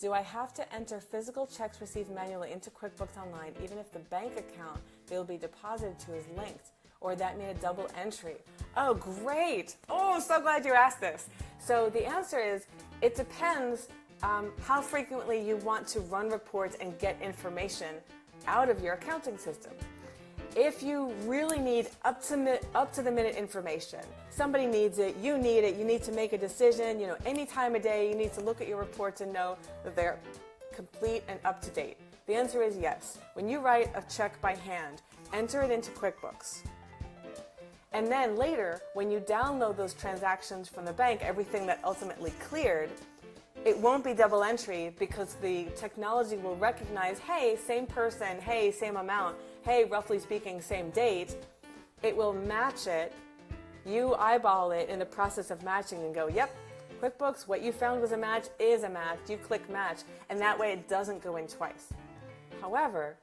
Do I have to enter physical checks received manually into QuickBooks Online even if the bank account they will be deposited to is linked, or that made a double entry? Oh, great. Oh, I'm so glad you asked this. So the answer is, it depends how frequently you want to run reports and get information out of your accounting system. If you really need up to the minute information, somebody needs it, you need to make a decision, any time of day you need to look at your reports and know that they're complete and up to date. The answer is yes. When you write a check by hand, enter it into QuickBooks. And then later, when you download those transactions from the bank, everything that ultimately cleared, it won't be double entry because the technology will recognize, hey, same person, hey, same amount, hey, roughly speaking, same date. It will match it. You eyeball it in the process of matching and go, yep, QuickBooks, what you found was a match is a match. You click match, and that way it doesn't go in twice. However,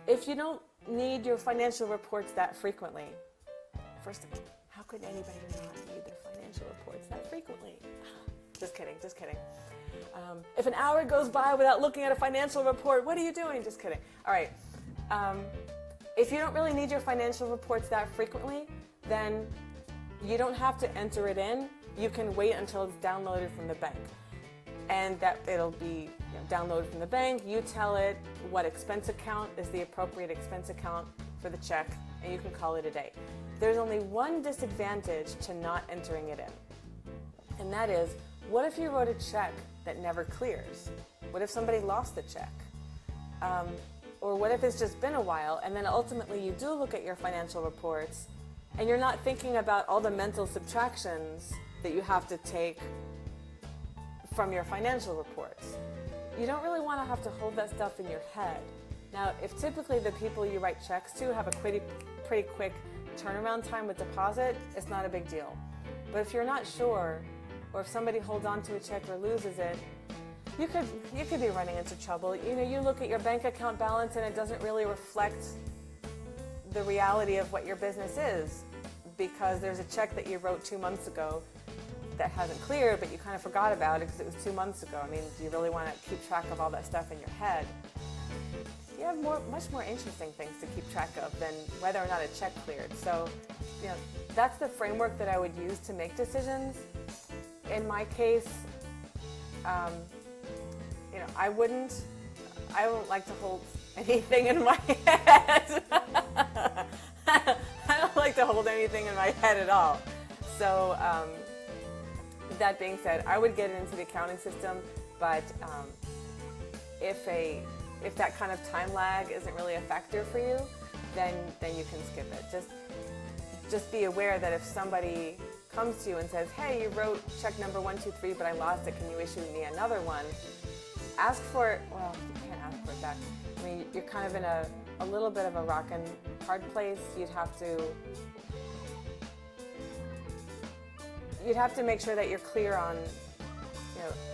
if you don't need your financial reports that frequently, first, how could anybody not need their financial reports that frequently? Just kidding, just kidding. If an hour goes by without looking at a financial report, what are you doing? Just kidding. All right. If you don't really need your financial reports that frequently, then you don't have to enter it in. You can wait until it's downloaded from the bank. And that it'll be downloaded from the bank. You tell it what expense account is the appropriate expense account for the check, and you can call it a day. There's only one disadvantage to not entering it in, and that is, what if you wrote a check that never clears? What if somebody lost the check? Or what if it's just been a while and then ultimately you do look at your financial reports and you're not thinking about all the mental subtractions that you have to take from your financial reports? You don't really want to have to hold that stuff in your head. Now, if typically the people you write checks to have a pretty quick turnaround time with deposit, it's not a big deal. But if you're not sure, or if somebody holds on to a check or loses it, you could be running into trouble. You look at your bank account balance and it doesn't really reflect the reality of what your business is, because there's a check that you wrote 2 months ago that hasn't cleared, but you kind of forgot about it because it was 2 months ago. I mean, do you really want to keep track of all that stuff in your head? You have much more interesting things to keep track of than whether or not a check cleared. So, that's the framework that I would use to make decisions. In my case, I don't like to hold anything in my head. I don't like to hold anything in my head at all. So, that being said, I would get it into the accounting system, but if that kind of time lag isn't really a factor for you, then you can skip it. Just be aware that if somebody comes to you and says, hey, you wrote check number 123, but I lost it, can you issue me another one? Ask for it. Well, you can't ask for it back. I mean, you're kind of in a little bit of a rock and hard place. You'd have to make sure that you're clear on,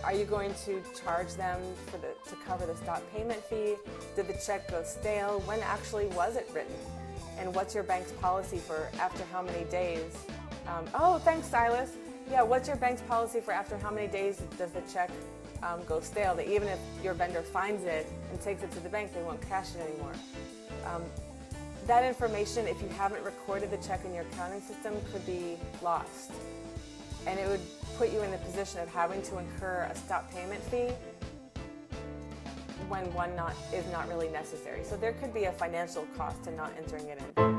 are you going to charge them to cover the stop payment fee? Did the check go stale? When actually was it written? And what's your bank's policy for after how many days? Oh, thanks, Silas. Yeah, what's your bank's policy for after how many days does the check go stale? That even if your vendor finds it and takes it to the bank, they won't cash it anymore. That information, if you haven't recorded the check in your accounting system, could be lost. And it would put you in the position of having to incur a stop payment fee when one is not really necessary. So there could be a financial cost to not entering it in.